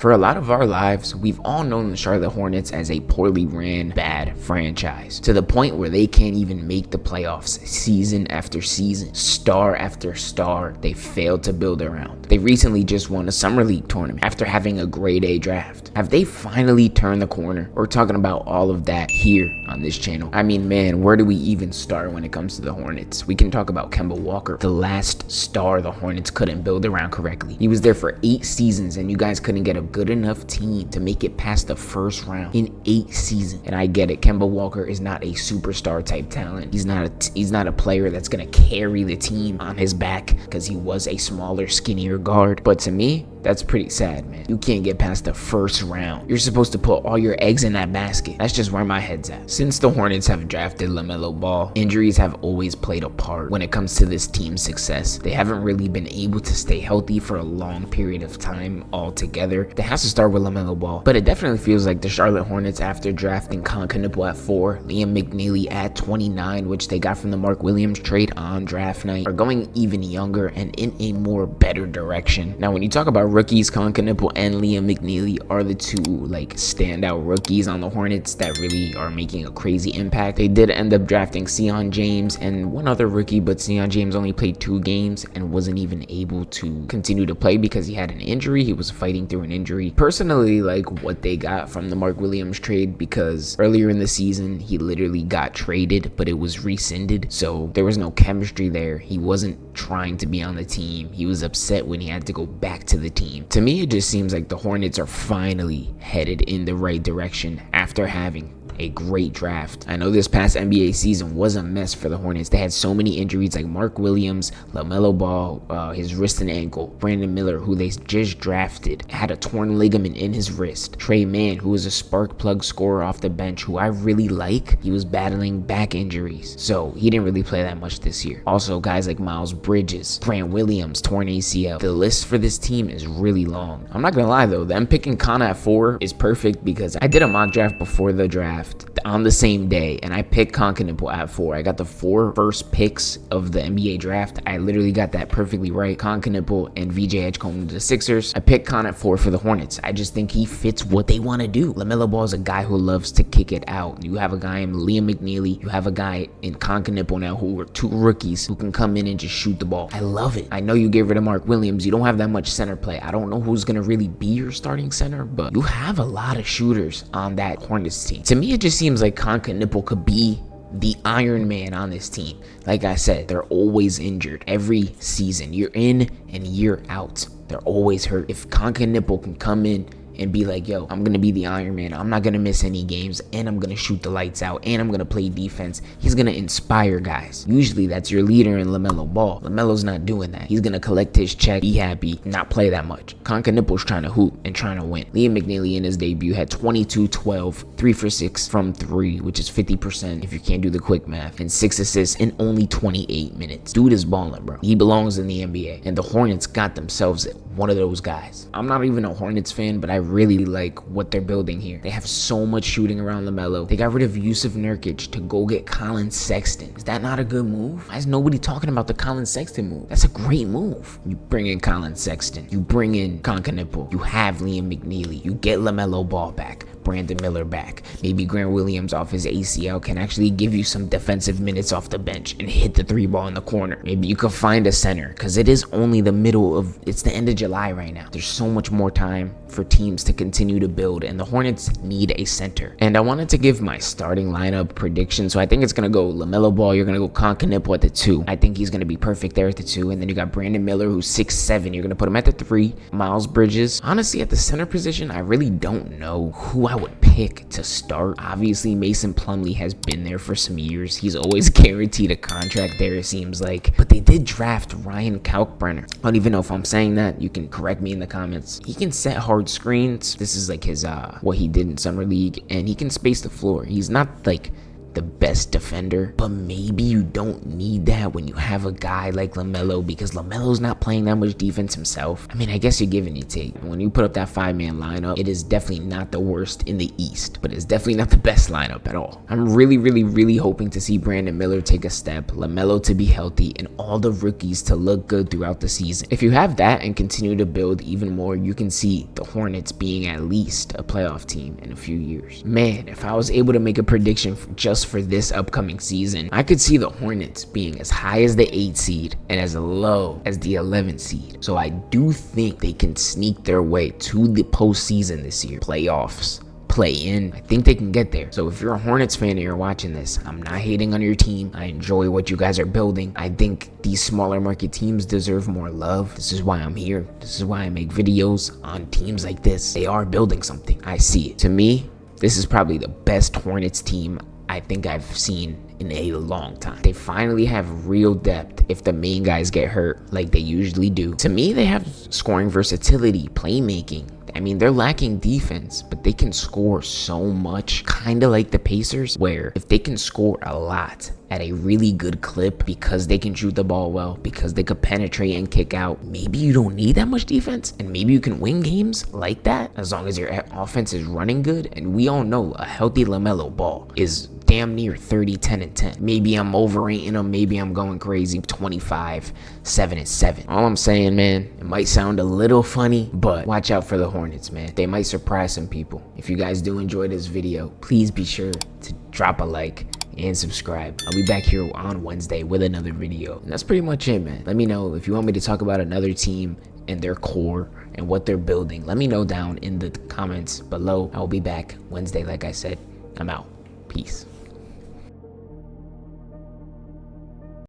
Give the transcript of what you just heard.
For a lot of our lives, we've all known the Charlotte Hornets as a poorly ran, bad franchise, to the point where they can't even make the playoffs season after season. Star after star, they failed to build around. They recently just won a Summer League tournament after having a grade A draft. Have they finally turned the corner? We're talking about all of that here on this channel. I mean, man, where do we even start when it comes to the Hornets? We can talk about Kemba Walker, the last star the Hornets couldn't build around correctly. He was there for 8 seasons and you guys couldn't get a good enough team to make it past the first round in 8 seasons. And I get it, Kemba Walker is not a superstar type talent. He's not a player that's gonna carry the team on his back because he was a smaller, skinnier guard. But to me, that's pretty sad, man. You can't get past the first round. You're supposed to put all your eggs in that basket. That's just where my head's at. Since the Hornets have drafted LaMelo Ball, injuries have always played a part when it comes to this team's success. They haven't really been able to stay healthy for a long period of time altogether. That has to start with LaMelo Ball. But it definitely feels like the Charlotte Hornets, after drafting Colin Knueppel at 4, Liam McNeely at 29, which they got from the Mark Williams trade on draft night, are going even younger and in a more better direction. Now, when you talk about rookies, Colin Knueppel and Liam McNeely are the two standout rookies on the Hornets that really are making a crazy impact. They did end up drafting Sion James and one other rookie, but Sion James only played 2 games and wasn't even able to continue to play because he had an injury. He was fighting through an injury. Personally, like what they got from the Mark Williams trade, because earlier in the season he literally got traded, but it was rescinded, so there was no chemistry there. He wasn't trying to be on the team. He was upset when he had to go back to the team. To me, it just seems like the Hornets are finally headed in the right direction after having a great draft. I know this past NBA season was a mess for the Hornets. They had so many injuries like Mark Williams, LaMelo Ball, his wrist and ankle. Brandon Miller, who they just drafted, had a torn ligament in his wrist. Trey Mann, who was a spark plug scorer off the bench, who I really like, he was battling back injuries, so he didn't really play that much this year. Also, guys like Miles Bridges, Grant Williams, torn ACL. The list for this team is really long. I'm not gonna lie though, them picking Kana at 4 is perfect because I did a mock draft before the draft on the same day, and I picked Colin Knueppel at 4. I got the 4 first picks of the NBA draft. I literally got that perfectly right. Colin Knueppel and VJ Edgecombe to the Sixers. I picked Con at 4 for the Hornets. I just think he fits what they want to do. LaMelo Ball is a guy who loves to kick it out. You have a guy in Liam McNeely. You have a guy in Colin Knueppel now who are 2 rookies who can come in and just shoot the ball. I love it. I know you get rid of Mark Williams. You don't have that much center play. I don't know who's going to really be your starting center, but you have a lot of shooters on that Hornets team. To me, it just seems like Colin Knueppel could be the Iron Man on this team. Like I said, they're always injured every season. Year in and year out, they're always hurt. If Colin Knueppel can come in and be like, yo, I'm gonna be the Iron Man, I'm not gonna miss any games, and I'm gonna shoot the lights out, and I'm gonna play defense, he's gonna inspire guys. Usually that's your leader in LaMelo Ball. LaMelo's not doing that. He's gonna collect his check, be happy, not play that much. Colin Knueppel's trying to hoop and trying to win. Liam McNeely in his debut had 22, 12, 3 for 6 from 3, which is 50% if you can't do the quick math, and 6 assists in only 28 minutes. Dude is balling, bro. He belongs in the NBA, and the Hornets got themselves one of those guys. I'm not even a Hornets fan, but I really like what they're building here. They have so much shooting around LaMelo. They got rid of Yusuf Nurkic to go get Colin Sexton. Is that not a good move? Why is nobody talking about the Colin Sexton move? That's a great move. You bring in Colin Sexton. You bring in Colin Knueppel. You have Liam McNeely. You get LaMelo Ball back. Brandon Miller back. Maybe Grant Williams off his ACL can actually give you some defensive minutes off the bench and hit the 3 ball in the corner. Maybe you can find a center, because it is only it's the end of July right now. There's so much more time for teams to continue to build, and the Hornets need a center. And I wanted to give my starting lineup prediction, so I think it's gonna go LaMelo Ball, you're gonna go Colin Knueppel at the 2. I think he's gonna be perfect there at the 2, and then you got Brandon Miller, who's 6'7", you're gonna put him at the 3. Miles Bridges. Honestly, at the center position, I really don't know who I would pick to start. Obviously, Mason Plumlee has been there for some years. He's always guaranteed a contract there, it seems like. But they did draft Ryan Kalkbrenner. I don't even know if I'm saying that. You can correct me in the comments. He can set hard screens. This is like his what he did in Summer League, and he can space the floor. He's not like the best defender, but maybe you don't need that when you have a guy like LaMelo, because LaMelo's not playing that much defense himself. I mean, I guess you're giving your take. When you put up that 5-man lineup, it is definitely not the worst in the East, but it's definitely not the best lineup at all. I'm really hoping to see Brandon Miller take a step, LaMelo to be healthy, and all the rookies to look good throughout the season. If you have that and continue to build even more, you can see the Hornets being at least a playoff team in a few years. Man, if I was able to make a prediction just for this upcoming season, I could see the Hornets being as high as the 8 seed and as low as the 11 seed. So I do think they can sneak their way to the postseason this year. Playoffs, play in. I think they can get there. So if you're a Hornets fan and you're watching this, I'm not hating on your team. I enjoy what you guys are building. I think these smaller market teams deserve more love. This is why I'm here. This is why I make videos on teams like this. They are building something. I see it. To me, this is probably the best Hornets team I think I've seen in a long time. They finally have real depth if the main guys get hurt like they usually do. To me, they have scoring versatility, playmaking. I mean, they're lacking defense, but they can score so much, kind of like the Pacers, where if they can score a lot at a really good clip because they can shoot the ball well, because they could penetrate and kick out, maybe you don't need that much defense, and maybe you can win games like that as long as your offense is running good. And we all know a healthy LaMelo Ball is damn near 30, 10, and 10. Maybe I'm overrating them. Maybe I'm going crazy. 25, 7, and 7. All I'm saying, man, it might sound a little funny, but watch out for the Hornets, man. They might surprise some people. If you guys do enjoy this video, please be sure to drop a like and subscribe. I'll be back here on Wednesday with another video. And that's pretty much it, man. Let me know if you want me to talk about another team and their core and what they're building. Let me know down in the comments below. I will be back Wednesday, like I said. I'm out. Peace.